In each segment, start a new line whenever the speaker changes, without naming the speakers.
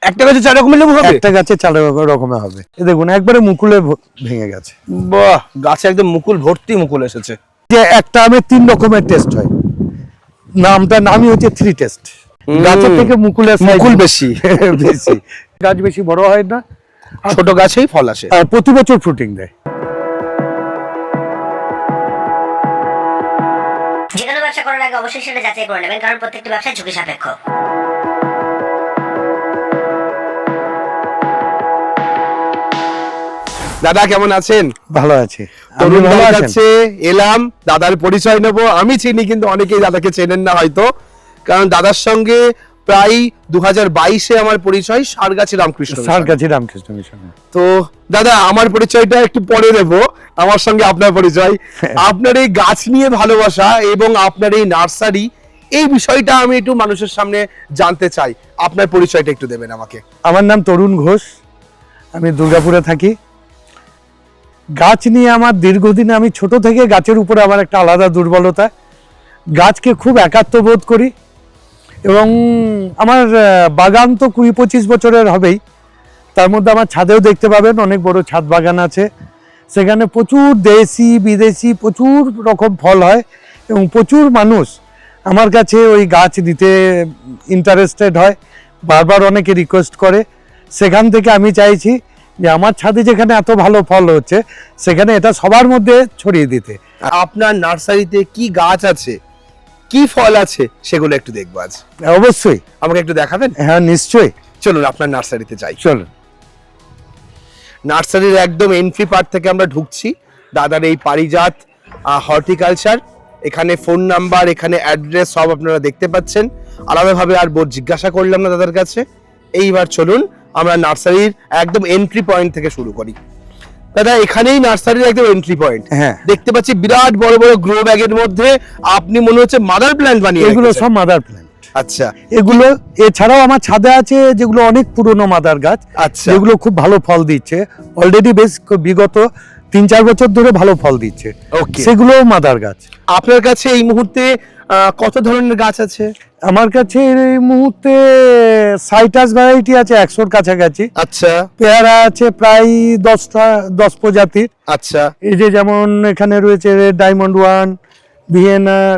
একটা গাছে 4 রকমের লেবু হবে?
একটা গাছে 4 রকমের হবে। এই দেখুন একবারে মুকুলে ভেঙে গেছে।
বাহ, গাছে একদম মুকুল ভর্তি মুকুল এসেছে।
যে একটা আমের 3 রকমের টেস্ট হয়, নামই হচ্ছে 3 টেস্ট। গাছের থেকে মুকুলের
মুকুল বেশি।
বেশি, গাছ বেশি বড় হয় না,
ছোট গাছেই ফল আসে।
আর প্রতি বছর ফ্রুটিং দেয়।
যে কোনো ব্যবসা করার আগে অবশ্যই সেটা যাচাই করে নেবেন, কারণ প্রত্যেকটি ব্যবসা ঝুঁকি সাপেক্ষ।
দাদা কেমন আছেন?
ভালো আছে।
তরুণ
ভালো
দাদার
আছেন?
কাছে এলাম, দাদার পরিচয় নেব। আমি চিনি কিন্তু অনেকেই দাদাকে চেনেন না হয়তো, কারণ দাদার সঙ্গে প্রায় 2022-এ আমার পরিচয় সারগাছি রামকৃষ্ণ মিশন।
সারগাছি রামকৃষ্ণ মিশন।
তো দাদা আমার পরিচয়টা একটু পরে দেব, আমার সঙ্গে আপনার পরিচয়। আপনার এই গাছ নিয়ে ভালোবাসা এবং আপনার এই নার্সারি, এই বিষয়টা আমি একটু মানুষের সামনে জানতে চাই। আপনার পরিচয়টা একটু দেবেন আমাকে।
আমার নাম তরুণ ঘোষ, আমি দুর্গাপুরে থাকি। গাছ নিয়ে আমার দীর্ঘদিন, আমি ছোট থেকে গাছের উপরে আমার একটা আলাদা দুর্বলতা। গাছকে খুব একাত্ম বোধ করি এবং আমার বাগান তো 20-25 বছরের হবেই। তার মধ্যে আমার ছাদেও দেখতে পাবেন অনেক বড় ছাদ বাগান আছে। সেখানে প্রচুর দেশি বিদেশি প্রচুর রকম ফল হয় এবং প্রচুর মানুষ আমার কাছে ওই গাছ দিতে ইন্টারেস্টেড হয়, বারবার অনেকে রিকোয়েস্ট করে। সেখান থেকে আমি চাইছি যে আমার ছাদে যেখানে এত ভালো ফল হচ্ছে সেখানে এটা সবার মধ্যে ছড়িয়ে দিতে।
আপনার নার্সারিতে কি গাছ আছে, কি ফল আছে, সেগুলো একটু দেখবো আজ।
অবশ্যই,
আমাকে একটু দেখাবেন?
হ্যাঁ নিশ্চয়ই,
চলুন আপনার নার্সারিতে যাই।
চলুন।
নার্সারির একদম এন্ট্রি পার্ট থেকে আমরা ঢুকছি। দাদার এই পারিজাত হর্টিকালচার, এখানে ফোন নাম্বার, এখানে অ্যাড্রেস সব আপনারা দেখতে পাচ্ছেন। আলাদাভাবে আর জিজ্ঞাসা করলাম না দাদার কাছে। এইবার চলুন আমরা নার্সারির একদম এন্ট্রি পয়েন্ট থেকে শুরু করি। দাদা এখানেই নার্সারির একদম এন্ট্রি পয়েন্ট।
হ্যাঁ,
দেখতে পাচ্ছি বিরাট বড় বড় গ্রো ব্যাগের মধ্যে আপনি মনে হচ্ছে মাদার প্ল্যান্ট বানিয়ে
এগুলো
রেখেছেন।
সব মাদার প্ল্যান্ট।
আচ্ছা,
এগুলো এছাড়াও আমার ছাদে আছে যেগুলো অনেক পুরনো মাদার গাছ,
আচ্ছা।
যেগুলো খুব ভালো ফল দিচ্ছে অলরেডি, বেশ বিগত 3-4 বছর ধরে ভালো ফল দিচ্ছে।
ওকে,
সেগুলো মাদার গাছ।
আপনার কাছে এই মুহূর্তে কত ধরনের গাছ আছে?
আমার কাছে এই মুহূর্তে সাইটাস ভ্যারাইটি আছে 100-র কাছাকাছি।
আচ্ছা
পেয়ারা আছে প্রায় 10 প্রজাতির।
আচ্ছা,
এই যে যেমন এখানে রয়েছে রেড ডায়মন্ড 1, ভিয়েনার,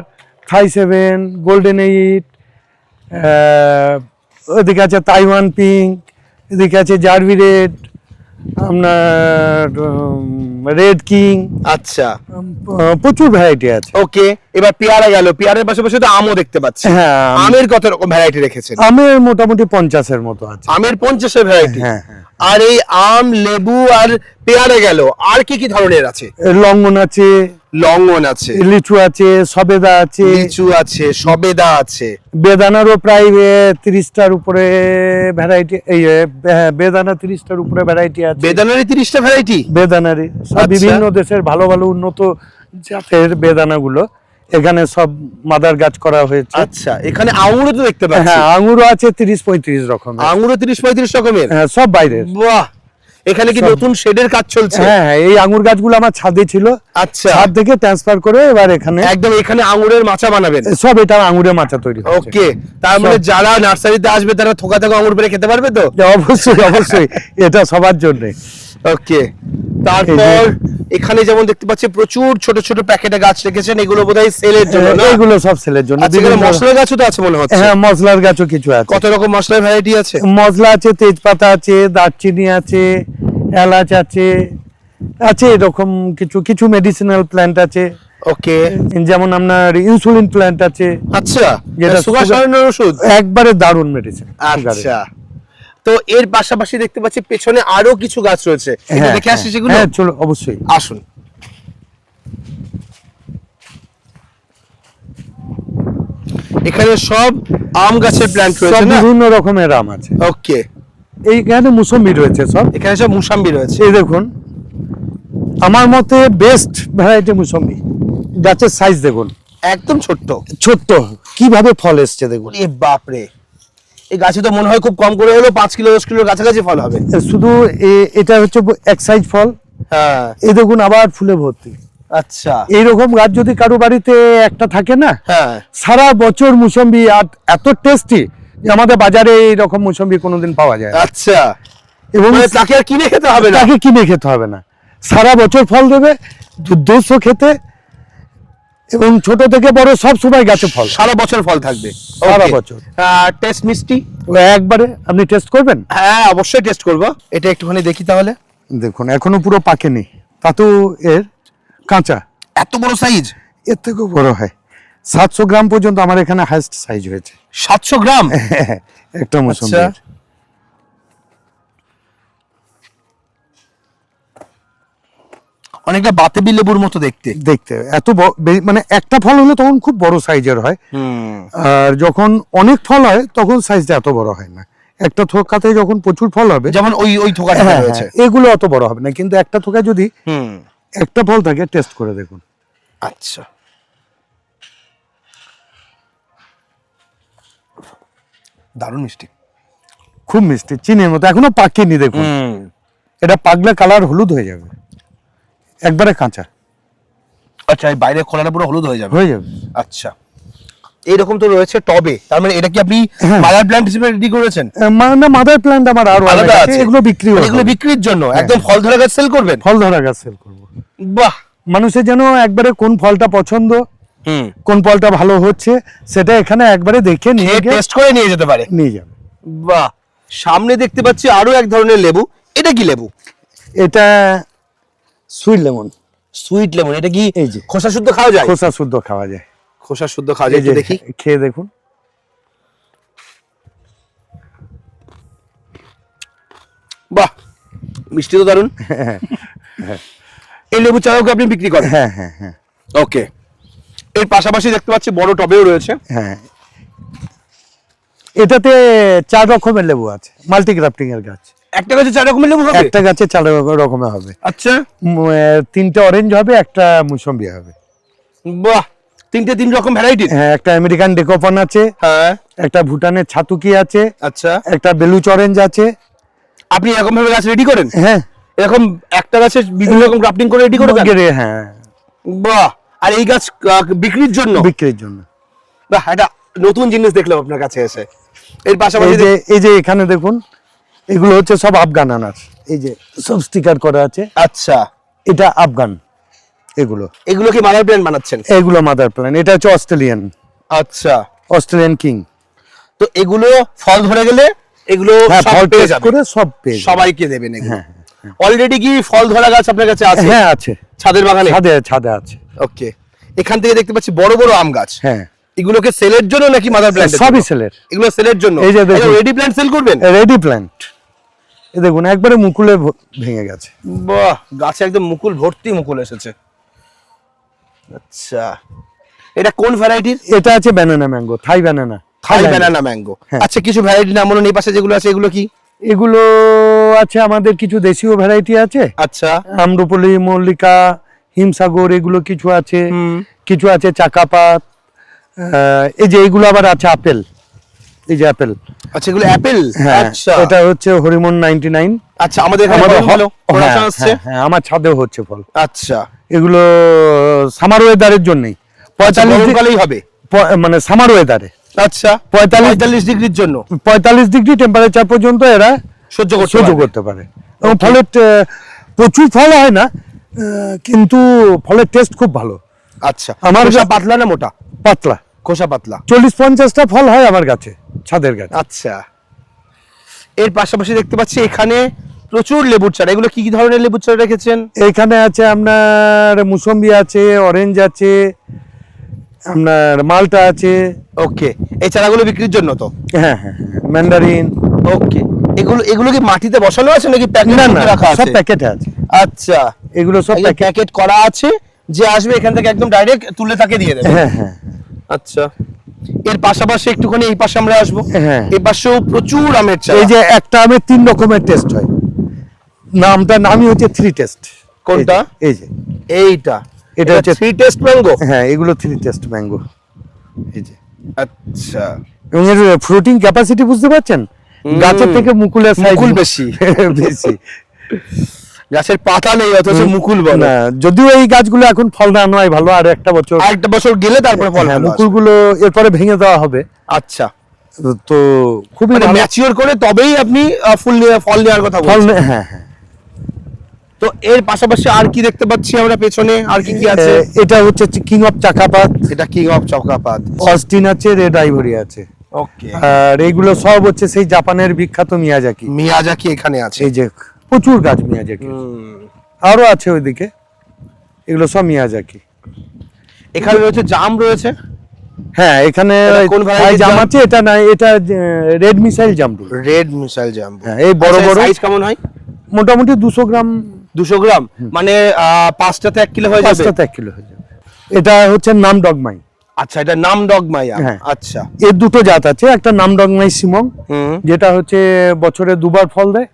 থাই 7, গোল্ডেন 8, ওদিকে আছে তাইওয়ান পিঙ্ক, এদিকে আছে জার্ভি রেড, আপনার রেড কিং,
আচ্ছা।
প্রচুর ভ্যারাইটি আছে।
ওকে, এবার পেয়ারা গেল, পেয়ারার পাশাপাশি তো আমও দেখতে পাচ্ছি।
হ্যাঁ,
আমের কত রকম ভ্যারাইটি রেখেছেন?
আমের মোটামুটি 50-এর মতো আছে।
আমের 50-এর ভ্যারাইটি।
হ্যাঁ, হ্যাঁ।
আর এই আম, লেবু আর পেয়ারা গেল, আর কি কি ধরনের আছে?
লঙ্ঘন আছে,
লঙ্ঘন আছে,
লিচু আছে, সবেদা আছে,
লিচু আছে, সবেদা আছে।
বেদানারও প্রায় 30টার উপরে ভ্যারাইটি। এই বেদানা 30টার উপরে ভ্যারাইটি আছে।
বেদানারই 30টা ভ্যারাইটি?
বেদানারই সব
আচ্ছা।
বিভিন্ন দেশের ভালো ভালো উন্নত জাতের বেদানাগুলো এখানে সব মাদার গাছ করা হয়েছে।
আচ্ছা, এখানে আঙুরও তো দেখতে পাচ্ছি।
হ্যাঁ, আঙুরও আছে 30-35 রকমের।
আঙুরও 30-35 রকমের?
হ্যাঁ, সব বাইরের।
বাহ, এখানে কি
সব।
নতুন শেডের কাজ চলছে?
হ্যাঁ হ্যাঁ, এই আঙুর গাছগুলো আমার ছাদে ছিল,
আচ্ছা,
ছাদ থেকে ট্রান্সফার করে এবার এখানে
একদম এখানে আঙুরের মাচা বানাবেন?
সব এটা আঙুরের মাচা তৈরি হচ্ছে।
ওকে, তার মানে যারা নার্সারিতে আসবে তারা থোকা থোকা আঙুর পেরে খেতে পারবে তো?
অবশ্যই অবশ্যই, এটা সবার জন্য।
ওকে, তারপর এখানে যেমন দেখতে পাচ্ছি প্রচুর ছোট ছোট প্যাকেটে গাছ রেখেছেন, এগুলো বোধহয় সেলের জন্য না?
এগুলো সব সেলের জন্য।
আচ্ছা, এখানে
বিভিন্ন-
মশলার গাছও তো আছে মনে হচ্ছে।
হ্যাঁ, মশলার গাছও কিছু আছে।
কত রকম মশলার ভ্যারাইটি আছে?
মশলা আছে, তেজপাতা আছে, দারচিনি আছে, এলাচ আছে, আছে এরকম কিছু কিছু মেডিসিনাল প্ল্যান্ট আছে।
ওকে,
যেমন আপনার ইনসুলিন প্ল্যান্ট আছে,
আচ্ছা,
যেটা
সুগার সারানোর ওষুধ?
একবারে দারুণ মেডিসিন।
আচ্ছা, তো এর পাশাপাশি দেখতে পাচ্ছি পেছনে আরো কিছু গাছ রয়েছে, একটু দেখে আসি সেগুলো।
হ্যাঁ চলো, অবশ্যই
আসুন। এখানে সব আম গাছের প্ল্যান্ট
সব
রয়েছে না?
বিভিন্ন রকমের আম আছে।
ওকে,
এইখানে মুসম্বি রয়েছে সব।
এখানে সব মুসাম্বি রয়েছে।
এই দেখুন, আমার মতে বেস্ট ভ্যারাইটি মুসম্বি। গাছের সাইজ দেখুন,
একদম ছোট্ট
ছোট্ট, কিভাবে ফল এসছে দেখুন।
এ বাপরে, এই গাছে তো মনে হয় খুব কম করে হলো 5 কিলো 10 কিলোর কাছাকাছি ফল হবে।
শুধু এটা হচ্ছে এক সাইজ ফল।
হ্যাঁ,
এই দেখুন আবার ফুলে ভর্তি।
আচ্ছা,
এইরকম গাছ যদি কারো বাড়িতে একটা থাকে না,
হ্যাঁ,
সারা বছর মুসম্বি, আর এত টেস্টি যে আমাদের বাজারে এইরকম মৌসুমি কোনোদিন পাওয়া যায় না।
আচ্ছা,
এবং
মানে তাকে আর কিনে খেতে হবে না।
তাকে কিনে খেতে হবে না, সারা বছর ফল দেবে, দুর্ধর্ষ খেতে, এবং ছোট থেকে বড় সব সময় গাছে ফল,
সারা বছর ফল থাকবে।
সারা বছর।
টেস্ট মিষ্টি?
একবারে আপনি টেস্ট করবেন?
হ্যাঁ, অবশ্যই টেস্ট করব। এটা একটুখানি দেখি তাহলে।
দেখুন এখনো পুরো পাকেনি, তাতেও এর কাঁচা।
এত বড় সাইজ?
এর থেকেও বড় হয়, 700 গ্রাম পর্যন্ত আমার এখানে হাইস্ট সাইজ হয়েছে।
700 গ্রাম
একটা মৌসুমি।
আচ্ছা। অনেকটা বাতাবি লেবুর মতো দেখতে।
দেখতে এত মানে একটা ফল হলে তখন খুব বড় সাইজের হয়, আর যখন অনেক ফল হয় তখন সাইজটা এত বড় হয় না। একটা থোকাতে যখন প্রচুর ফল হবে,
যেমন ওই থোকাটা রয়েছে,
এগুলো অত বড় হবে না, কিন্তু একটা থোকা যদি একটা ফল থাকে, টেস্ট করে দেখুন।
আচ্ছা, দারুণ মিষ্টি,
খুব মিষ্টি, চিনির মতো, এখনো পাকেনি। দেখুন এটা পাকলে কালার হলুদ হয়ে যাবে, একবারে কাঁচা।
আচ্ছা, এই বাইরে খোলাটা পুরো হলুদ হয়ে যাবে?
হয়ে যাবে।
আচ্ছা, এইরকম তো রয়েছে টবে, তার মানে এটা কি আপনি মাদার প্ল্যান্ট হিসেবে রেডি করেছেন?
মানে মাদার প্ল্যান্ট আমার আরো
আলাদা
আছে,
আছে?
এগুলো বিক্রি হবে।
এগুলো বিক্রির জন্য একদম ফল ধরা গাছ সেল করবেন?
ফল ধরা গাছ সেল করব।
বাহ,
মানুষের যেন একবারে কোন ফলটা পছন্দ, কোন ফলটা ভালো হচ্ছে, সেটা এখানে একবারে দেখে নিয়ে
টেস্ট করে নিয়ে যেতে পারে।
নিয়ে যাবে।
বাহ, সামনে দেখতে পাচ্ছি আরো এক ধরনের লেবু। এটা কি লেবু?
এটা সুইট লেমন।
Sweet lemon. এটা কি
এই যে
খোসা শুদ্ধ খাওয়া যায়?
খোসা শুদ্ধ খাওয়া যায়।
খোসা শুদ্ধ খাওয়া যায়,
এই যে
একটু দেখি।
খেয়ে দেখুন।
বাহ, মিষ্টি তো দারুণ। এই লেবু চারাও কি আপনি বিক্রি করেন?
হ্যাঁ হ্যাঁ হ্যাঁ।
ওকে, এর পাশাপাশি দেখতে পাচ্ছি বড় টবেও রয়েছে।
হ্যাঁ, এটাতে 4 রকমের লেবু আছে, মাল্টি গ্রাফটিং এর গাছ।
একটা গাছে 4 রকমের লেবু হবে?
একটা গাছে 4 রকমের হবে।
আচ্ছা,
3টে অরেঞ্জ হবে, একটা মুসম্বি হবে।
বাহ, 3 রকম ভ্যারাইটি।
হ্যাঁ, একটা আমেরিকান ডেকোপন আছে,
হ্যাঁ,
একটা ভুটানের ছাতুকি আছে,
আচ্ছা।
একটা বেলুচ অরেঞ্জ আছে।
আপনি এরকম ভাবে গাছ রেডি করেন?
হ্যাঁ,
এরকম একটা গাছে বিভিন্ন রকম গ্রাফটিং করে রেডি করে দেন?
হ্যাঁ।
বাহ, আর এই গাছ বিক্রির জন্য?
বিক্রির জন্য।
বাহ, এটা নতুন জিনিস দেখলাম আপনার কাছে এসে। এর পাশাপাশি
এই যে এখানে দেখুন, এগুলো হচ্ছে সব আফগান আনার, এই যে সব স্টিকার করা আছে।
আচ্ছা,
এটা আফগান। এগুলো
কি মাদার প্ল্যান্ট বানাচ্ছেন?
এগুলো মাদার প্ল্যান্ট। এটা হচ্ছে অস্ট্রেলিয়ান।
আচ্ছা,
অস্ট্রেলিয়ান কিং।
তো এগুলো ফল ধরে গেলে এগুলো
ফল
পেয়ে যাবে,
করে সব পেয়ে যাবে।
সবাইকে দেবেন এগুলো? অলরেডি কি ফল ধরা গাছ আপনার কাছে আছে?
হ্যাঁ আছে,
ছাদের বাগানে?
ছাদে আছে।
ওকে, এখান থেকে দেখতে পাচ্ছি বড় বড় আম গাছ।
হ্যাঁ,
এগুলোকে সেলের জন্য নাকি মাদার প্ল্যান্ট?
সবই সেলের।
এগুলো সেলের জন্য?
এই যে দেখুন,
রেডি প্ল্যান্ট সেল করবেন?
Ready plant. এই দেখুন একবারে মুকুলে ভেঙে গেছে।
বাহ, গাছে একদম মুকুল ভর্তি মুকুল এসেছে। আচ্ছা, এটা কোন ভ্যারাইটির?
এটা আছে ব্যানানা ম্যাঙ্গো, থাই ব্যানানা।
থাই ব্যানানা ম্যাঙ্গো। আচ্ছা, কিছু ভ্যারাইটি নাম বলুন এই পাশে যেগুলো আছে, এগুলো কি?
এগুলো আছে আমাদের কিছু দেশীয় ভ্যারাইটি আছে।
আচ্ছা,
আম্রপলি, মল্লিকা, হিমসাগর, এগুলো কিছু আছে। কিছু আছে চাকাপাত। এই যে এইগুলো আবার আছে আপেল। এই যে আপেল।
আচ্ছা, এগুলো অ্যাপেল?
আচ্ছা, এটা হচ্ছে হরিমন 99।
আচ্ছা, আমাদের এখানে ভালো প্রোডাকশন আসছে।
হ্যাঁ, আমার ছাদেও হচ্ছে ফল।
আচ্ছা,
এগুলো সামার ওয়েদারের জন্যই, 45
কালেই হবে,
মানে সামার ওয়েদারে।
আচ্ছা, 45 ডিগ্রির জন্য,
45 ডিগ্রি টেম্পারেচার পর্যন্ত এরা
সহ্য
করতে পারে। এবং ফলের প্রচুর ফল হয় না, কিন্তু ফলের টেস্ট খুব ভালো।
আচ্ছা, আমার পাতলা না মোটা?
পাতলা,
খোসা পাতলা।
40-50টা ফল হয় আমার গাছে, ছাদের গাছে।
আচ্ছা, এর পাশাপাশি দেখতে পাচ্ছি এখানে প্রচুর লেবুর চারা। এগুলো কি কি ধরনের লেবুর চারা রেখেছেন?
এখানে আছে আপনার মুসম্বি আছে, অরেঞ্জ আছে, আপনার মালটা আছে।
ওকে, এই চারাগুলো বিক্রির জন্য তো?
হ্যাঁ হ্যাঁ, ম্যান্ডারিন।
ওকে, এগুলো কি মাটিতে বসানো আছে নাকি প্যাকেট রাখা আছে?
সব প্যাকেটে আছে।
আচ্ছা,
এগুলো সব
প্যাকেট করা আছে, যে আসবে এখান থেকে একদম ডাইরেক্ট তুলে তাকে দিয়ে দেবে?
হ্যাঁ হ্যাঁ।
আচ্ছা, এর পাশাপাশি একটুখানি এই পাশে আমরা আসবো।
হ্যাঁ,
এই পাশেও প্রচুর আমের চারা।
এই যে একটা আমের 3 রকমের টেস্ট হয়, নামই হচ্ছে 3 টেস্ট।
কোনটা?
এই যে
এইটা,
এটা হচ্ছে
3 টেস্ট ম্যাঙ্গো।
হ্যাঁ, এগুলো 3 টেস্ট ম্যাঙ্গো। এই যে।
আচ্ছা,
এবং এর ফ্রুটিং ক্যাপাসিটি বুঝতে পারছেন? গাছের থেকে মুকুলের সাইজ
মুকুল বেশি।
বেশি।
গাছের পাতা নেই অথচ মুকুল বড়।
না, যদিও এই গাছগুলো এখন ফল না নয় ভালো, আর একটা বছর
গেলে তারপরে ফল হবে।
মুকুলগুলো এরপরে ভেঙে দেওয়া হবে।
আচ্ছা,
তো খুবই
মানে
ভালো
ম্যাচিওর করে তবেই আপনি ফল নেওয়ার কথা
ফল
বলছেন।
হ্যাঁ হ্যাঁ।
তো এর পাশাপাশি আর কি দেখতে পাচ্ছি আমরা পেছনে, আর কি কি আছে?
এটা হচ্ছে কিং অফ চাকাপাত,
এটা কিং অফ চকাপাত।
অস্টিন আছে, রেড আইভরি আছে।
ওকে,
আর এইগুলো সব হচ্ছে সেই জাপানের বিখ্যাত মিয়াজাকি।
মিয়াজাকি এখানে আছে।
এই যে প্রচুর গাছ মিয়াজাকি, আরো আছে ওইদিকে, এগুলো সব মিয়াজাকি।
এখানে রয়েছে জাম রয়েছে।
হ্যাঁ এখানে
এটা কোন variety
জাম
জাম?
আছে, এটা না, এটা রেড মিসাইল জাম।
রেড মিসাইল জাম।
হ্যাঁ, এই বড় বড়।
সাইজ কেমন হয়?
মোটামুটি 200 গ্রাম,
200 গ্রাম, মানে পাঁচটাতে 1 কিলো হয়ে যাবে।
5টাতে 1 কিলো হয়ে যাবে। এটা হচ্ছে নাম ডগমাই।
আচ্ছা, এটা নাম ডগমাইয়া।
হ্যাঁ।
আচ্ছা।
এর দুটো জাত আছে, একটা নাম ডগমাই সিমং,
হুম।
যেটা হচ্ছে বছরে 2বার ফল দেয়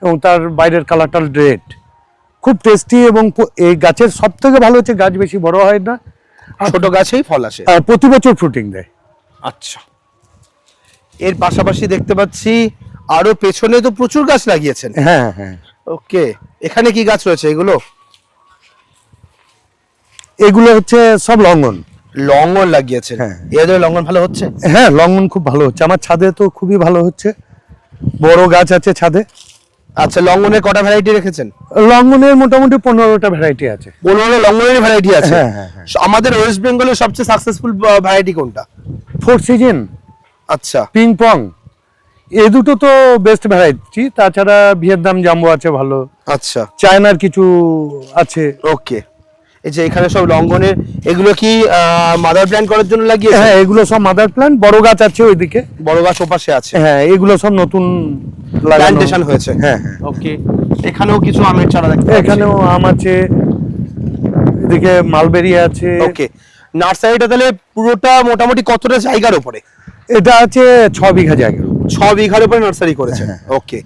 এবং তার বাইরের কালারটা রেড, খুব টেস্টি। এবং এই গাছের সব থেকে ভালো হচ্ছে গাছ বেশি বড় হয় না,
ছোট গাছেই ফল আসে।
আর প্রতি বছর ফ্রুটিং দেয়।
আচ্ছা, এর পাশাপাশি দেখতে পাচ্ছি আরো পেছনে তো প্রচুর গাছ লাগিয়েছেন।
হ্যাঁ হ্যাঁ।
ওকে, এখানে কি গাছ রয়েছে এগুলো?
এগুলো হচ্ছে সব লঙ্ঘন।
লঙ্গন লাগিয়েছেন।
হ্যাঁ।
এদের লঙ্গন ভালো হচ্ছে?
হ্যাঁ, লঙ্ঘন খুব ভালো হচ্ছে, আমার ছাদে তো খুবই ভালো হচ্ছে, বড় গাছ আছে ছাদে।
আচ্ছা, লঙ্গনের কটা ভ্যারাইটি রেখেছেন?
লঙ্ঘনের মোটামুটি 15টা ভ্যারাইটি আছে।
15 লঙ্গনের ভ্যারাইটি আছে।
হ্যাঁ, হ্যাঁ, হ্যাঁ।
আমাদের ওয়েস্ট বেঙ্গলের সবচেয়ে সাকসেসফুল ভ্যারাইটি কোনটা?
4 সিজন,
আচ্ছা।
পিং পং, এই দুটো তো বেস্ট ভ্যারাইটি। তাছাড়া ভিয়েতনাম জাম্বো আছে ভালো,
আচ্ছা,
চায়নার কিছু আছে।
ওকে। এই যে এখানে সব লঙ্গনের, এগুলো কি মাদার প্ল্যান্ট করার জন্য লাগিয়েছেন?
হ্যাঁ, এগুলো সব মাদার প্ল্যান্ট, বড় গাছ আছে ওইদিকে।
বড় গাছ ওপাশে আছে।
হ্যাঁ, এগুলো সব নতুন
প্ল্যান্টেশন হয়েছে।
হ্যাঁ হ্যাঁ।
ওকে, এখানেও কিছু আমের চারা দেখতে পাচ্ছি।
এখানেও আম আছে, এদিকে মালবেরি আছে।
ওকে, নার্সারিটা তাহলে পুরোটা মোটামুটি কতটা জায়গার উপরে?
এটা আছে 6 বিঘা জায়গা।
6 বিঘার উপরে নার্সারি করেছেন। ওকে,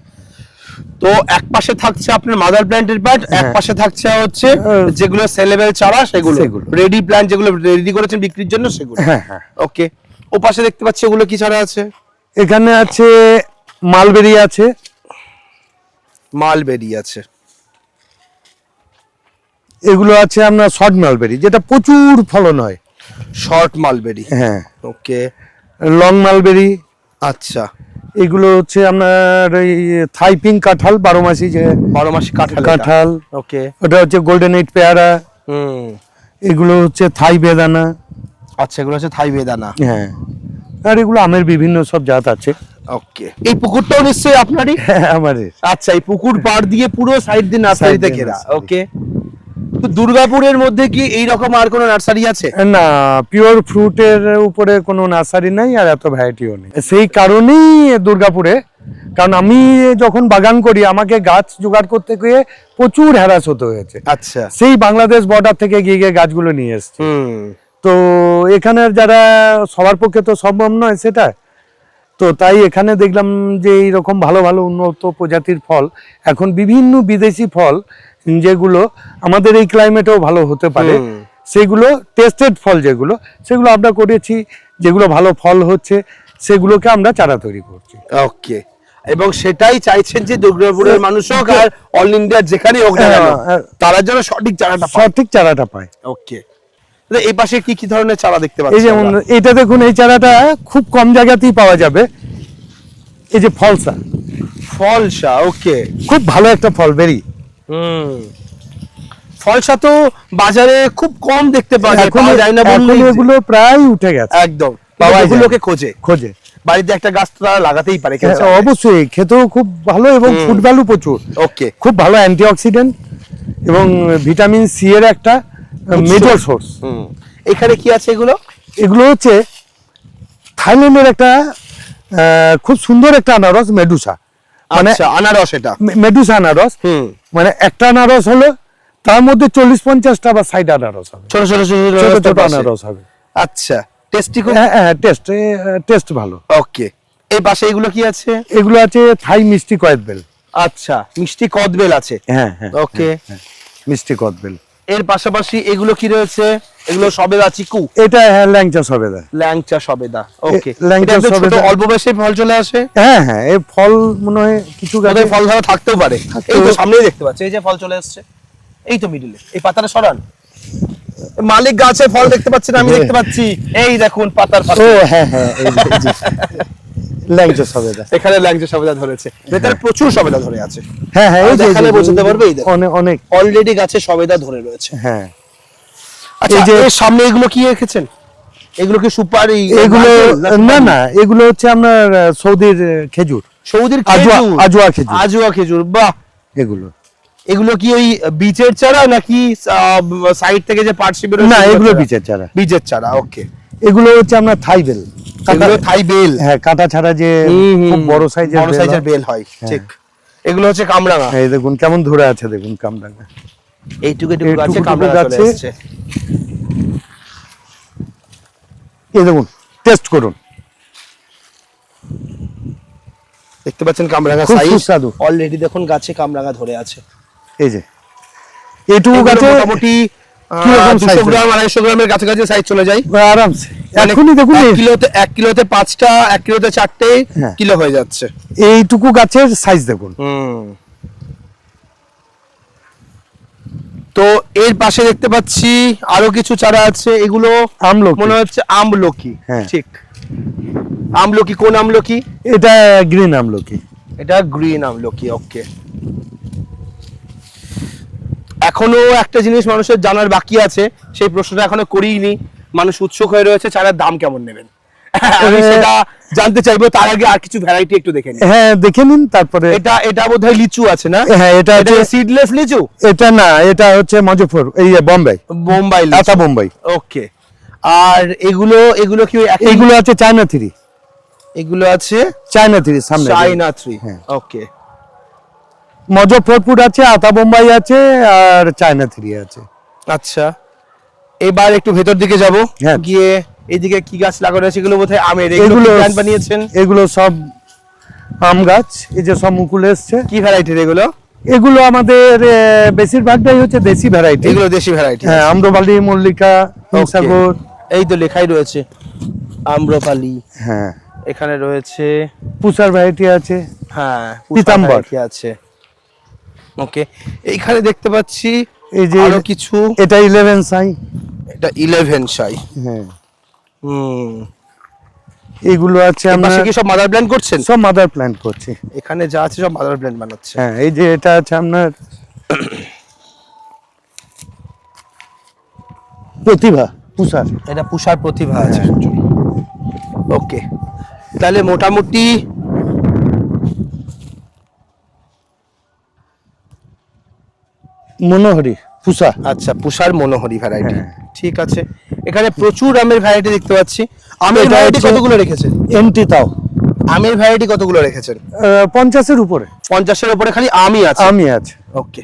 তো এক পাশে থাকছে আপনার মাদার প্ল্যান্টের প্যাড, এক
হ্যাঁ।
পাশে থাকছে হচ্ছে যেগুলো সেলেবল চারা, সেগুলো
সেগুলো।
রেডি প্ল্যান্ট যেগুলো রেডি করেছেন বিক্রির জন্য, সেগুলো।
হ্যাঁ হ্যাঁ।
ওকে, ও পাশে দেখতে পাচ্ছি ওগুলো কি চারা আছে?
এখানে আছে মালবেরি আছে,
মালবেরি আছে।
এগুলো আছে আপনার শর্ট মালবেরি, যেটা প্রচুর ফলন হয়।
Short mulberry.
হ্যাঁ,
ওকে,
লং মালবেরি।
আচ্ছা।
এগুলো হচ্ছে আপনার এই থাই পিং কাঁঠাল, 12 মাসি যে
12 মাসি কাঁঠাল।
কাঁঠাল।
ওকে।
ওটা হচ্ছে গোল্ডেন এইট পেয়ারা।
হুম।
এগুলো হচ্ছে থাই বেদানা।
আচ্ছা, এগুলো হচ্ছে থাই বেদানা।
হ্যাঁ, আর এগুলো আমের বিভিন্ন সব জাত আছে।
ওকে, এই পুকুরটাও নিশ্চয়ই আপনারই?
হ্যাঁ, আমাদের।
আচ্ছা, এই পুকুর পাড় দিয়ে পুরো সাইড দিয়ে নার্সারিতে
Side দিয়ে
ঘেরা।
নার্সারি।
ওকে, তো দুর্গাপুরের মধ্যে কি এই রকম আর কোনো নার্সারি আছে?
না, পিওর ফ্রুটের উপরে কোনো নার্সারি নাই, আর এত ভ্যারাইটিও নেই। সেই কারণেই দুর্গাপুরে, কারণ আমি যখন বাগান করি আমাকে গাছ জোগাড় করতে গিয়ে প্রচুর হ্যারাস হতে হয়েছে।
আচ্ছা।
সেই বাংলাদেশ বর্ডার থেকে গিয়ে গিয়ে গাছগুলো নিয়ে এসছে।
হুম।
তো এখানের যারা, সবার পক্ষে তো সম্ভব নয় সেটা, তো তাই এখানে দেখলাম যে এইরকম ভালো ভালো উন্নত প্রজাতির ফল, এখন বিভিন্ন বিদেশি ফল যেগুলো আমাদের এই ক্লাইমেটেও ভালো হতে পারে,
হুম।
সেগুলো টেস্টেড ফল যেগুলো, সেগুলো আমরা করেছি, যেগুলো ভালো ফল হচ্ছে সেগুলোকে আমরা চারা তৈরি করছি।
ওকে, এবং সেটাই চাইছেন যে দুর্গাপুরের মানুষ হোক আর অল ইন্ডিয়া যেখানেই হোক না কেন,
হ্যাঁ।
তারা যেন সঠিক চারাটা পায়।
সঠিক চারাটা পায়।
ওকে, এই পাশে কি কি ধরনের চারা দেখতে
এই
পাচ্ছি
যেমন
আমরা?
এটা দেখুন, এই চারাটা খুব কম জায়গাতেই পাওয়া যাবে। এই যে ফলসা,
ফলসা। ওকে।
খুব ভালো একটা ফল, বেরি।
হুম। ফলসা তো বাজারে খুব কম দেখতে পাওয়া যায়,
এখন
পাওয়া যায় না বললেই যে।
এগুলো প্রায় উঠে গেছে,
একদম,
পাওয়া
পাওয়া
যায়।
লোকে খোঁজে।
খোঁজে।
বাড়িতে একটা গাছ তো তারা লাগাতেই পারে। কেউ
হ্যাঁ,
চাইলে।
অবশ্যই খেতেও খুব ভালো এবং ফুড ভ্যালু প্রচুর।
ওকে।
খুব ভালো অ্যান্টিঅক্সিডেন্ট এবং ভিটামিন সি এর একটা মেজর সোর্স।
হুম। এখানে কি আছে এগুলো?
এগুলো হচ্ছে থাইল্যান্ডের একটা খুব সুন্দর একটা আনারস, মেডুসা। মানে
আচ্ছা, আনারস এটা।
মেডুসা আনারস,
হুম।
মানে একটা আনারস হলো তার মধ্যে 40-50টা বা 60 আনারস হবে,
ছোট ছোট ছোট
ছোট ছোট
পাশে।
আনারস হবে।
আচ্ছা, টেস্টি খুব।
হ্যাঁ হ্যাঁ, টেস্ট ভালো।
ওকে, এই পাশে এগুলো কি আছে?
এগুলো আছে থাই মিষ্টি কয়েদবেল।
আচ্ছা, মিষ্টি কদবেল আছে।
হ্যাঁ হ্যাঁ।
ওকে,
মিষ্টি কদবেল।
এর পাশাপাশি এগুলো কি রয়েছে? এগুলো সবেদা চিকু।
এটা হ্যাঁ, ল্যাংচা সবেদা।
ল্যাংচা সবেদা। ওকে,
ল্যাংচা
এটা একদম ছোট,
সবেদা।
অল্প বয়সে ফল চলে আসে।
হ্যাঁ হ্যাঁ, এই ফল মনে হয় কিছু গাছে
ওদের ফল ধরা থাকতেও পারে। এই তো সামনেই দেখতে পাচ্ছি, এই যে ফল চলে আসছে, এই তো মিডিলে। এই পাতাটা সরান, মালিক গাছে ফল দেখতে পাচ্ছেন, আমি দেখতে পাচ্ছি। এই দেখুন পাতার
ও
পাশে।
হ্যাঁ হ্যাঁ, এই যে। ল্যাংচা সবেদা।
এখানে ল্যাংচা সবেদা ধরেছে, ভেতরে প্রচুর সবেদা ধরে আছে।
হ্যাঁ হ্যাঁ, এই যে
এখানে বোঝাতে পারবে, এই দেখো
অনেক
অলরেডি গাছে সবেদা ধরে রয়েছে।
হ্যাঁ।
আচ্ছা,
এই যে
এর সামনে এগুলো কি রেখেছেন? এগুলো কি সুপারি?
এগুলো না
সুপারি?
না, এগুলো হচ্ছে আপনার সৌদির খেজুর,
সৌদির
আজওয়া
খেজুর।
আজওয়া খেজুর
আজওয়া খেজুর, বাহ।
এগুলো।
এগুলো কি ওই বীজের চারা নাকি সাইড থেকে যে পার্টসি বের
না, এগুলো বীজের চারা।
বীজের চারা, ওকে।
এগুলো হচ্ছে আপনার থাইবেল,
এগুলো থাই বেল।
হ্যাঁ, কাঁটা ছাড়া যে খুব বড় সাইজের
বেল হয়, ঠিক। এগুলো হচ্ছে কামরাঙা।
এই দেখুন কেমন ধরে আছে, দেখুন কামরাঙা
এইটুকু গাছে
এইটুকু
কামরাঙা চলে
গাছে।
এসেছে।
এই দেখুন, টেস্ট করুন,
দেখতে পাচ্ছেন কামরাঙা
খুব
সাইজ।
সুস্বাদু।
অলরেডি দেখুন গাছে কামরাঙা ধরে আছে।
এই যে এইটুকু
এগুলো
গাছে
মোটামুটি
কিরকম
200
size?
গ্রাম 250 গ্রামের কাছাকাছি সাইজ চলে যায়
আরামসে।
মানে
এখনই দেখুন
1 কিলোতে 5টা, 1 কিলোতে 4টে
হ্যাঁ।
কিলো হয়ে যাচ্ছে।
এইটুকু গাছের সাইজ দেখুন।
তো এর পাশে দেখতে পাচ্ছি আরো কিছু চারা আছে। এগুলো
আমলকি।
মনে হচ্ছে আমলকি।
হ্যাঁ।
ঠিক, আমলকি। কোন আমলকি?
এটা গ্রিন আমলকি।
এটা গ্রিন আমলকি, ওকে। এখনো একটা জিনিস মানুষের জানার বাকি আছে, সেই প্রশ্নটা এখনো করিনি। মানুষ উৎসুক হয়ে রয়েছে চারার দাম কেমন নেবেন। আমি সেটা জানতে চাইবো। তার আগে আর কিছু ভ্যারাইটি একটু দেখে নিই।
হ্যাঁ, দেখে নিন তারপরে।
এটা বোধহয় লিচু আছে না?
হ্যাঁ, এটা
এটা সিডলেস লিচু।
এটা না, এটা হচ্ছে মজফর, এই বোম্বাই,
বোম্বাই
আতা
লিচু,
বোম্বাই।
ওকে। আর এগুলো কি ওই একই?
এগুলো আছে চায়না থ্রি।
এগুলো আছে
চায়না থ্রি, সামনে
চাইনা থ্রি,
হ্যাঁ।
ওকে।
মজফরপুর আছে, আতা বোম্বাই আছে, আর চায়না থ্রি আছে।
আচ্ছা, এবার একটু ভেতর দিকে যাব।
হ্যাঁ।
গিয়ে এদিকে কি গাছ লাগানো আছে? এগুলো বোধহয় আমের। এগুলো প্ল্যান্ট বানিয়েছেন?
এগুলো সব আম গাছ। এই যে সব মুকুল এসছে।
কি ভ্যারাইটির এগুলো?
এগুলো আমাদের বেশিরভাগটাই হচ্ছে দেশি ভ্যারাইটি।
এগুলো দেশি ভ্যারাইটি।
হ্যাঁ, আম্রপালি, মল্লিকা, হিমসাগর।
এই তো লেখাই রয়েছে আম্রপালি।
হ্যাঁ,
এখানে রয়েছে,
পুষার ভ্যারাইটি আছে।
হ্যাঁ,
পীতাম্বর
কি আছে, ওকে। এইখানে দেখতে পাচ্ছি
এই যে
আরো কিছু।
এটা 11 সাই।
এটা 11 সাই।
হ্যাঁ,
হুম।
এগুলো আছে
এর
আমরা
পাশে কি সব মাদার প্ল্যান্ট করছেন?
সব মাদার প্ল্যান্ট করছি।
এখানে যা আছে সব মাদার প্ল্যান্ট বানাচ্ছে।
হ্যাঁ, এই যে এটা আছে আপনার প্রতিভা পুষার।
এটা পুষার প্রতিভা আছে, ওকে। তাহলে মোটামুটি
মনোহরি পুষা।
আচ্ছা, পুষার মনোহরি ভ্যারাইটি,
হ্যাঁ।
ঠিক আছে। এখানে প্রচুর আমের ভ্যারাইটি দেখতে পাচ্ছি। আমের
এটা
ভ্যারাইটি
হচ্ছে-
কতগুলো রেখেছেন?
এমটি তাও
আমের ভ্যারাইটি কতগুলো রেখেছেন?
50-এর উপরে
50-এর উপরে খালি আমই আছে,
আমি আছে।
ওকে।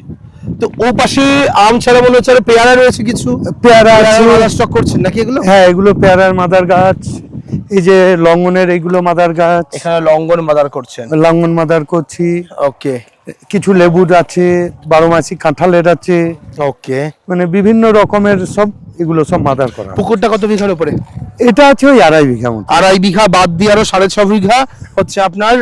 তো ও পাশে আম ছাড়া মনে হচ্ছে আরো পেয়ারা রয়েছে কিছু।
পেয়ারা আছে।
স্টক করছেন নাকি এগুলো?
হ্যাঁ, এগুলো পেয়ারার মাদার গাছ। এই যে লঙ্গনের এগুলো মাদার গাছ।
এখানে লঙ্গন মাদার করছেন,
লঙ্গন মাদার করছি।
ওকে
কিছু লেবুর আছে, 12 মাসি কাঁঠালের আছে,
ওকে।
মানে বিভিন্ন রকমের সব, এগুলো সব মাদার করা।
পুকুরটা কত বিঘার উপরে?
এটা আছে ওই 2.5 বিঘা মতো।
2.5 বিঘা বাদ দিয়ে আরো 6.5 বিঘা হচ্ছে আপনার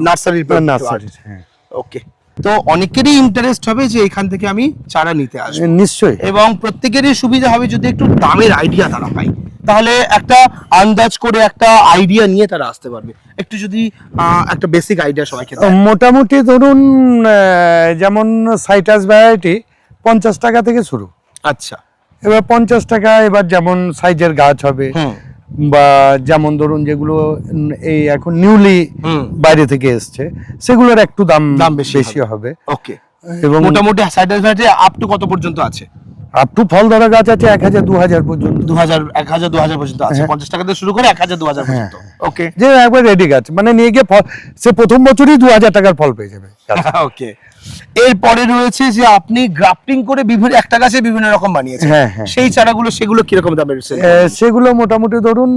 নার্সারির।
নার্সারি, হ্যাঁ।
ওকে। তো অনেকেরই ইন্টারেস্ট হবে যে এখান থেকে আমি চারা নিতে আসবো,
নিশ্চয়ই।
এবং প্রত্যেকেরই সুবিধা হবে যদি একটু দামের আইডিয়া তারা পায়, তাহলে একটা আন্দাজ করে একটা আইডিয়া নিয়ে তারা আসতে পারবে। একটু যদি একটা বেসিক আইডিয়া সবাইকে দেন।
মোটামুটি ধরুন যেমন সাইটাস ভ্যারাইটি 50 টাকা থেকে শুরু।
আচ্ছা,
এবার 50 টাকা, এবার যেমন সাইজের গাছ হবে,
হুম
বা যেমন ধরুন যেগুলো এই এখন নিউলি
হুম,
বাইরে থেকে এসছে, সেগুলোর একটু দাম
দাম বেশি
হবে।
ওকে।
এবং
মোটামুটি সাইডাস ভ্যারাইটি আপ টু কত পর্যন্ত আছে?
আপ টু ফল ধরা গাছ আছে 1000-2000 পর্যন্ত।
1000 পর্যন্ত আছে।
হ্যাঁ।
50 টাকা থেকে শুরু করে 1000-2000 পর্যন্ত, ওকে
যে একবার রেডি গাছ, মানে নিয়ে গিয়ে সে প্রথম বছরই 2000 টাকার ফল পেয়ে যাবে।
ওকে। এরপরে রয়েছে যে আপনি গ্রাফটিং করে বিভিন্ন একটা গাছে বিভিন্ন রকম বানিয়েছেন,
হ্যাঁ, হ্যাঁ।
সেই চারাগুলো সেগুলো কিরকম দামের?
সেগুলো মোটামুটি ধরুন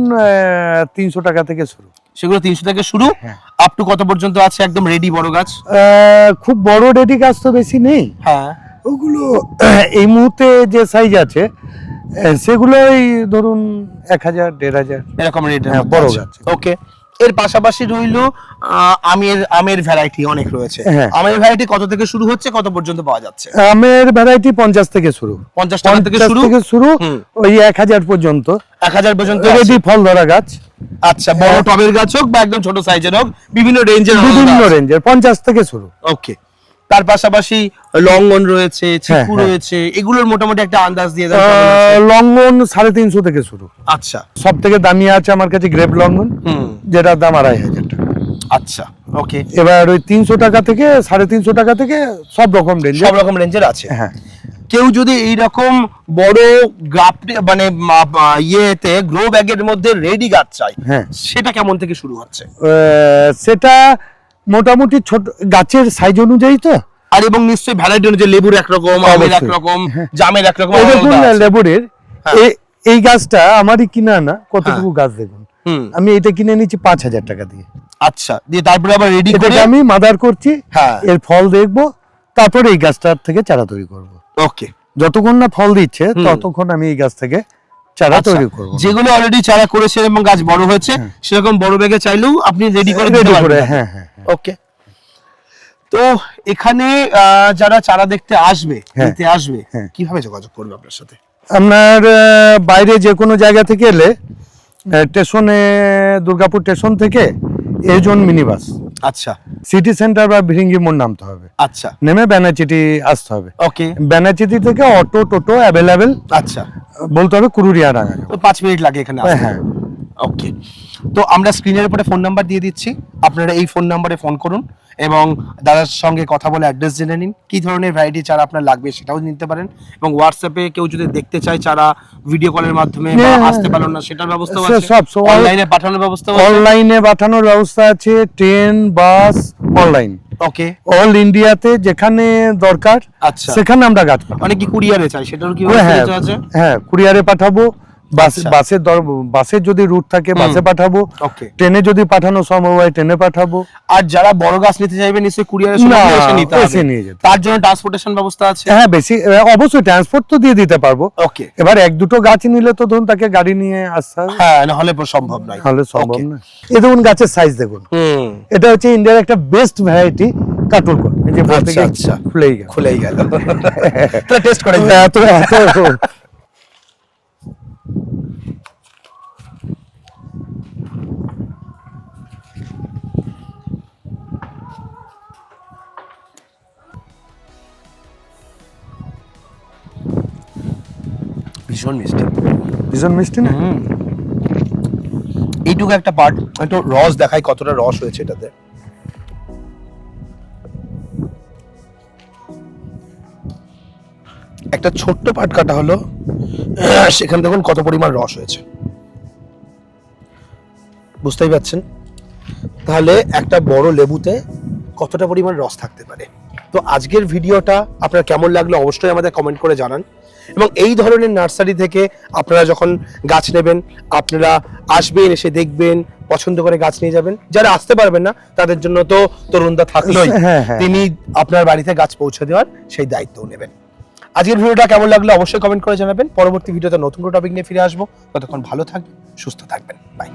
300 টাকা থেকে শুরু।
সেগুলো 300 থেকে শুরু,
হ্যাঁ।
আপ টু কত পর্যন্ত আছে একদম রেডি বড় গাছ?
খুব বড় রেডি গাছ তো বেশি নেই।
হ্যাঁ,
ওগুলো এই মুহূর্তে যে সাইজ আছে সেগুলোই ধরুন 1000-1500
এরকম রেট
হ্যাঁ, বড় গাছ।
ওকে। এর পাশাপাশি রইলো আমের ভ্যারাইটি অনেক রয়েছে।
হ্যাঁ।
আমের ভ্যারাইটি কত থেকে শুরু হচ্ছে, কত পর্যন্ত পাওয়া যাচ্ছে?
আমের ভ্যারাইটি 50 থেকে শুরু,
50 টাকা থেকে
50
শুরু,
থেকে শুরু
হুম।
ওই 1000 পর্যন্ত
1000 পর্যন্ত
রেডি
আছে।
ফল ধরা গাছ,
আচ্ছা, বড় টবের গাছ হোক বা একদম ছোট সাইজের হোক, বিভিন্ন রেঞ্জের
বিভিন্ন রেঞ্জের 50 থেকে শুরু।
ওকে। তার পাশাপাশি লঙ্ঘন রয়েছে, চিকু
হ্যাঁ।
রয়েছে, এগুলোর মোটামুটি একটা আন্দাজ দিয়ে দেন কেমন আছে?
লঙ্ঘন 350 থেকে শুরু।
আচ্ছা।
সব থেকে দামি আছে আমার কাছে গ্রেপ লঙ্ঘন,
হুম।
যেটার দাম 2500 টাকা।
আচ্ছা, ওকে।
এবার ওই 300 টাকা থেকে 350 টাকা থেকে সব রকম রেঞ্জ।
সব রকম রেঞ্জের আছে।
হ্যাঁ,
কেউ যদি এইরকম বড় গ্রাফট মানে ইয়েতে গ্রো ব্যাগের মধ্যে রেডি গাছ চাই,
হ্যাঁ।
সেটা কেমন থেকে শুরু হচ্ছে?
সেটা মোটামুটি ছোট গাছের সাইজ অনুযায়ী তো।
আর এবং নিশ্চয়ই ভ্যারাইটি অনুযায়ী, লেবুর একরকম, আমের
অবশ্যই।
একরকম,
হ্যাঁ।
জামের একরকম,
এই
আলাদা
দেখুন
আলাদা আছে।
লেবুরের
হ্যাঁ।
এই গাছটা আমারই কিনা না, কতটুকু গাছ দেখুন।
হুম।
আমি এটা কিনে নিচ্ছি 5000 টাকা দিয়ে।
আচ্ছা, দিয়ে তারপরে আবার রেডি করে,
এটাকে আমি মাদার করছি,
হ্যাঁ।
এর ফল দেখবো, তারপরে এই গাছটার থেকে চারা তৈরি করব।
ওকে।
যতক্ষণ না ফল দিচ্ছে
হুম।
ততক্ষণ আমি এই গাছ থেকে চারা
আচ্ছা,
তৈরি করব।
যেগুলো অলরেডি চারা করেছেন এবং গাছ বড় হয়েছে, সেরকম বড় ব্যাগে চাইলেও আপনি রেডি করে দিতে
রেডি করে,
পারবেন।
হ্যাঁ হ্যাঁ হ্যাঁ।
ওকে। তো এখানে যারা চারা দেখতে আসবে,
হ্যাঁ।
নিতে আসবে,
হ্যাঁ।
কিভাবে যোগাযোগ করবে আপনার সাথে?
আপনার বাইরে যে কোনো জায়গা থেকে এলে স্টেশনে, দুর্গাপুর স্টেশন থেকে এজন মিনি বাস,
আচ্ছা
সিটি সেন্টার বা ভিরিঙ্গি মোড় নামতে হবে,
আচ্ছা,
নেমে ব্যানাচিটি আসতে হবে।
ওকে,
ব্যানাচিটি থেকে অটো টোটো অ্যাভেলেবেল,
আচ্ছা।
বলতে হবে কুরুরিয়া ডাঙ্গা।
তো 5 মিনিট লাগে এখানে আসতে।
হ্যাঁ।
ওকে। তো আমরা স্ক্রিনের উপরে ফোন নাম্বার দিয়ে দিচ্ছি, আপনারা এই ফোন নাম্বারে ফোন করুন এবং দাদার সঙ্গে কথা বলে অ্যাড্রেস জেনে নিন, কি ধরনের ভ্যারাইটি চারা আপনার লাগবে সেটাও নিতে পারেন। এবং হোয়াটসঅ্যাপে কেউ যদি দেখতে চায় চারা ভিডিও কলের মাধ্যমে, বা
হ্যাঁ।
আসতে পারলো না সেটার ব্যবস্থাও
সে
আছে,
সব
অনলাইনে পাঠানোর ব্যবস্থাও আছে।
অনলাইনে পাঠানোর ব্যবস্থা আছে, ট্রেন, বাস, অনলাইন,
ওকে,
অল ইন্ডিয়াতে যেখানে দরকার
আচ্ছা।
সেখানে আমরা গাছ পাঠাবো।
মানে কি কুরিয়ারে চাই সেটারও কি
হ্যাঁ
ব্যবস্থা আছে?
হ্যাঁ, কুরিয়ারে পাঠাবো,
আচ্ছা।
বাসের যদি রুট থাকে বাসে পাঠাবো,
ওকে।
ট্রেনে যদি পাঠানো সম্ভব হয় ট্রেনে পাঠাবো।
আর যারা বড় গাছ নিতে চাইবে নিশ্চয়ই কুরিয়ারের
না,
সময় এসে নিতে
এসে
হবে,
নিয়ে যেতে
তার জন্য ট্রান্সপোর্টেশন ব্যবস্থা আছে।
হ্যাঁ, বেশি অবশ্যই ট্রান্সপোর্ট তো দিয়ে দিতে পারবো।
ওকে,
এবার এক দুটো গাছ নিলে তো ধরুন তাকে গাড়ি নিয়ে আসতে হবে,
হ্যাঁ, না হলে সম্ভব নয়।
তাহলে সম্ভব
Okay.
না। এই দেখুন গাছের সাইজ দেখুন,
হুম,
এটা হচ্ছে ইন্ডিয়ার একটা বেস্ট ভ্যারাইটি কাটুল কর, এই যে বলতে
আচ্ছা,
গিয়ে
আচ্ছা।
খুলেই গেল।
খুলেই গেল। তো টেস্ট করে দিন।
এত এত
ভীষণ মিষ্টি।
ভীষণ মিষ্টি না?
এইটুকু একটা পার্ট, একটু রস দেখাই কতটা রস হয়েছে এটাতে। একটা ছোট্ট পার্ট কাটা হলো, সেখানে দেখুন কত পরিমাণ রস হয়েছে, বুঝতেই পারছেন। তাহলে একটা বড় লেবুতে কতটা পরিমাণ রস থাকতে পারে। তো আজকের ভিডিওটা আপনার কেমন লাগলো অবশ্যই আমাদের কমেন্ট করে জানান। এবং এই ধরনের নার্সারি থেকে আপনারা যখন গাছ নেবেন, আপনারা আসবেন, এসে দেখবেন, পছন্দ করে গাছ নিয়ে যাবেন। যারা আসতে পারবেন না তাদের জন্য তো তরুণদা থাকলোই,
হ্যাঁ, হ্যাঁ।
তিনি আপনার বাড়িতে গাছ পৌঁছে দেওয়ার সেই দায়িত্বও নেবেন। আজকের ভিডিওটা কেমন লাগলো অবশ্যই কমেন্ট করে জানাবেন। পরবর্তী ভিডিওতে নতুন কোনো টপিক নিয়ে ফিরে আসবো। ততক্ষণ ভালো থাকবেন, সুস্থ থাকবেন, বাই।